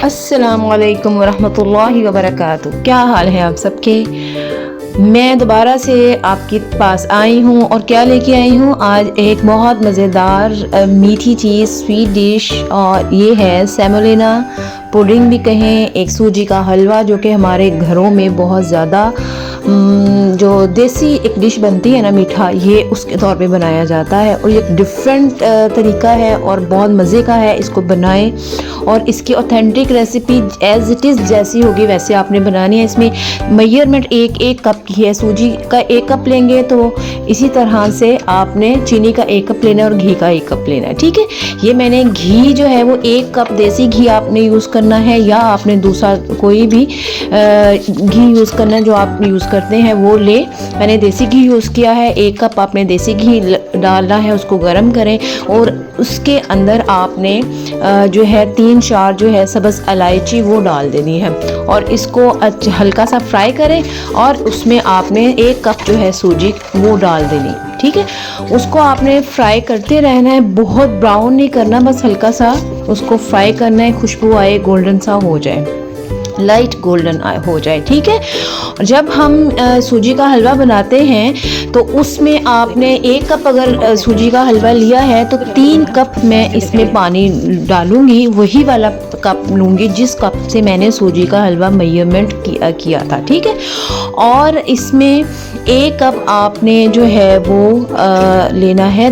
अस्सलामुअलैकुम वरहमतुल्लाहि वबरकातुहू। क्या हाल है आप सबके। मैं दोबारा से आपके पास आई हूँ और क्या लेके आई हूँ आज एक बहुत मज़ेदार मीठी चीज़ स्वीट डिश, और ये है सेमोलिना पुडिंग भी कहें, एक सूजी का हलवा जो कि हमारे घरों में बहुत ज़्यादा जो देसी एक डिश बनती है ना मीठा, ये उसके तौर पे बनाया जाता है और ये एक डिफरेंट तरीका है और बहुत मज़े का है। इसको बनाएं और इसकी authentic recipe as it is जैसी होगी वैसे आपने बनानी है। इसमें मेजरमेंट एक कप की है। सूजी का 1 कप लेंगे तो इसी तरह से आपने चीनी का 1 कप लेना है और घी का 1 कप लेना है। ठीक है, ये मैंने घी जो है वो 1 कप देसी घी आपने यूज़ करना है, या आपने दूसरा कोई भी घी यूज़ करना है जो आप यूज़ करते हैं वो ले। मैंने देसी घी यूज़ किया है। 1 कप आपने देसी घी डालना है, उसको गर्म करें और उसके अंदर आपने जो है 3-4 जो है सब्ज़ इलायची वो डाल देनी है और इसको हल्का सा फ्राई करें और उसमें आपने 1 कप जो है सूजी वो डाल देनी। ठीक है, उसको आपने फ्राई करते रहना है, बहुत ब्राउन नहीं करना, बस हल्का सा उसको फ्राई करना है, खुशबू आए, गोल्डन सा हो जाए, लाइट गोल्डन हो जाए। ठीक है, जब हम सूजी का हलवा बनाते हैं तो उसमें आपने 1 कप अगर सूजी का हलवा लिया है तो 3 कप मैं इसमें पानी डालूंगी, वही वाला कप लूँगी जिस कप से मैंने सूजी का हलवा मेजरमेंट किया था। ठीक है, और इसमें 1 कप आपने जो है वो लेना है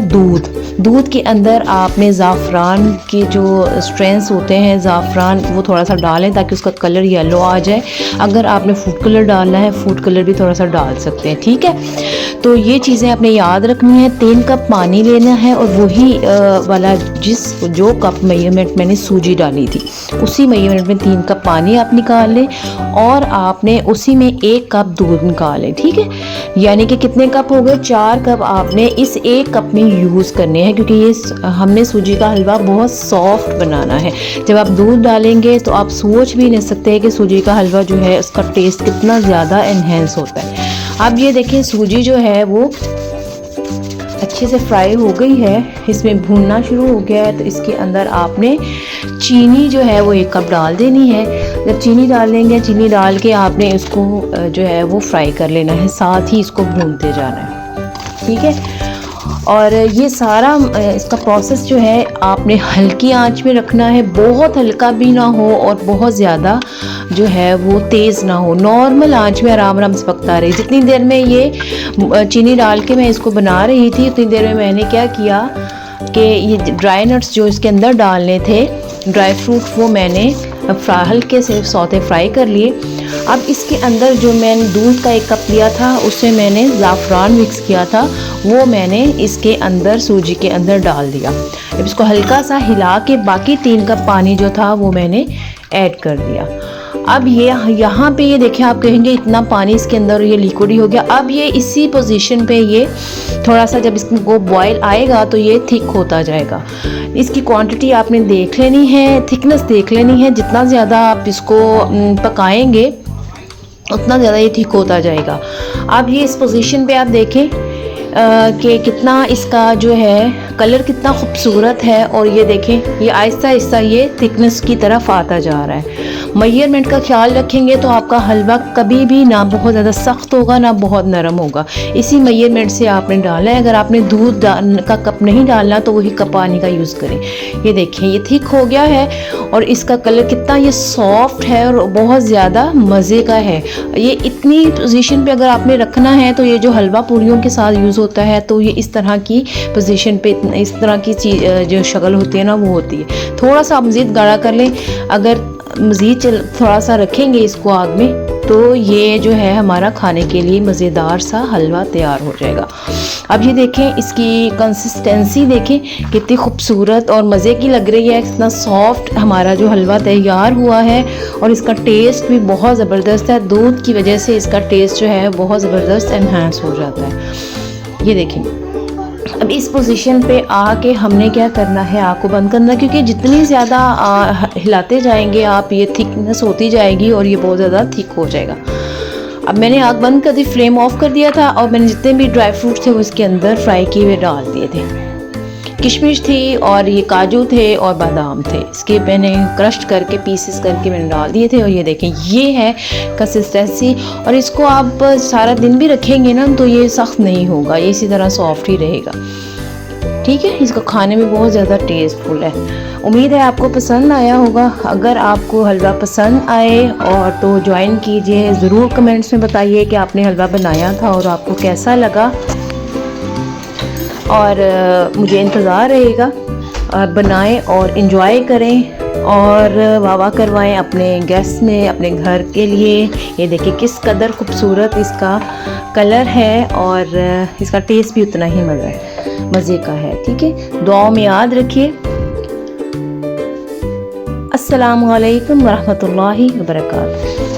दूध के अंदर आपने ज़ाफ़रान के जो स्ट्रेंस होते हैं, ज़ाफ़रान वो थोड़ा सा डालें ताकि उसका कलर येलो आ जाए। अगर आपने फूड कलर डालना है फूड कलर भी थोड़ा सा डाल सकते हैं। ठीक है, तो ये चीज़ें आपने याद रखनी है। 3 कप पानी लेना है और वही वाला जो कप मेजरमेंट मैंने सूजी डाली थी उसी मेजरमेंट में 3 कप पानी आप निकाल लें और आपने उसी में 1 कप दूध निकालें। ठीक है, यानी कि कितने कप हो गए, 4 कप आपने इस 1 कप में यूज़ करने हैं, क्योंकि ये हमने सूजी का हलवा बहुत सॉफ्ट बनाना है। जब आप दूध डालेंगे तो आप सोच भी नहीं सकते हैं कि सूजी का हलवा जो है उसका टेस्ट कितना ज़्यादा एनहेंस होता है। अब ये देखें सूजी जो है वो अच्छे से फ्राई हो गई है, इसमें भूनना शुरू हो गया है, तो इसके अंदर आपने चीनी जो है वो 1 कप डाल देनी है। जब चीनी डालेंगे, चीनी डाल के आपने इसको जो है वो फ्राई कर लेना है, साथ ही इसको भूनते जाना है। ठीक है, और ये सारा इसका प्रोसेस जो है आपने हल्की आंच में रखना है, बहुत हल्का भी ना हो और बहुत ज़्यादा जो है वो तेज़ ना हो, नॉर्मल आंच में आराम आराम से पकता रहे। जितनी देर में ये चीनी डाल के मैं इसको बना रही थी उतनी देर में मैंने क्या किया कि ये ड्राई नट्स जो इसके अंदर डालने थे, ड्राई फ्रूट, वो मैंने हल्के से सौते फ्राई कर लिए। अब इसके अंदर जो मैंने दूध का 1 कप लिया था उससे मैंने ज़ाफ़रान मिक्स किया था, वो मैंने इसके अंदर सूजी के अंदर डाल दिया। अब इसको हल्का सा हिला के बाकी 3 कप पानी जो था वो मैंने ऐड कर दिया। अब ये यहाँ पे ये देखें, आप कहेंगे इतना पानी इसके अंदर, ये लिक्विड ही हो गया। अब ये इसी पोजीशन पे ये थोड़ा सा जब इसको बॉयल आएगा तो ये थिक होता जाएगा। इसकी क्वांटिटी आपने देख लेनी है, थिकनेस देख लेनी है, जितना ज़्यादा आप इसको पकाएंगे उतना ज़्यादा ये थिक होता जाएगा। अब ये इस पोजीशन पे आप देखें कि कितना इसका जो है कलर कितना खूबसूरत है, और ये देखें ये आहिस्ता आहिस्ता ये थिकनेस की तरफ आता जा रहा है। मेजरमेंट का ख्याल रखेंगे तो आपका हलवा कभी भी ना बहुत ज़्यादा सख्त होगा ना बहुत नरम होगा, इसी मेजरमेंट से आपने डालना है। अगर आपने दूध का कप नहीं डालना तो वही कप पानी का यूज़ करें। ये देखें ये थिक हो गया है और इसका कलर कितना ये सॉफ्ट है और बहुत ज़्यादा मज़े का है। ये इतनी पोजीशन पे अगर आपने रखना है तो ये जो हलवा पूरियों के साथ यूज़ होता है तो ये इस तरह की पोजीशन पे इस तरह की चीज़ जो शक्ल होती है ना वो होती है। थोड़ा सा आप मज़ीद गाढ़ा कर लें, अगर मज़ीद थोड़ा सा रखेंगे इसको आग में तो ये जो है हमारा खाने के लिए मज़ेदार सा हलवा तैयार हो जाएगा। अब ये देखें इसकी कंसिस्टेंसी देखें कितनी खूबसूरत और मज़े की लग रही है, कितना सॉफ्ट हमारा जो हलवा तैयार हुआ है और इसका टेस्ट भी बहुत ज़बरदस्त है। दूध की वजह से इसका टेस्ट जो है बहुत ज़बरदस्त एनहांस हो जाता है। ये देखें, अब इस पोजीशन पे आके हमने क्या करना है, आग को बंद करना, क्योंकि जितनी ज़्यादा हिलाते जाएंगे आप ये थिकनेस होती जाएगी और ये बहुत ज़्यादा थिक हो जाएगा। अब मैंने आग बंद कर दी, फ्लेम ऑफ कर दिया था और मैंने जितने भी ड्राई फ्रूट्स थे वो इसके अंदर फ्राई किए हुए डाल दिए थे। किशमिश थी और ये काजू थे और बादाम थे। इसके मैंने क्रश करके पीसेस करके मैंने डाल दिए थे। और ये देखें, ये है कंसिस्टेंसी। और इसको आप सारा दिन भी रखेंगे ना तो ये सख्त नहीं होगा, ये इसी तरह सॉफ्ट ही रहेगा। ठीक है, इसको खाने में बहुत ज़्यादा टेस्टफुल है। उम्मीद है आपको पसंद आया होगा। अगर आपको हलवा पसंद आए और तो ज्वाइन कीजिए, ज़रूर कमेंट्स में बताइए कि आपने हलवा बनाया था और आपको कैसा लगा। और मुझे इंतज़ार रहेगा। बनाएं और इन्जॉय करें और वाह करवाएं अपने गेस्ट में, अपने घर के लिए। ये देखिए किस कदर खूबसूरत इसका कलर है और इसका टेस्ट भी उतना ही मज़े का है। ठीक है, दुआओं में याद रखिए। अस्सलामु अलैकुम वरहमतुल्लाहि वबरकातुहू।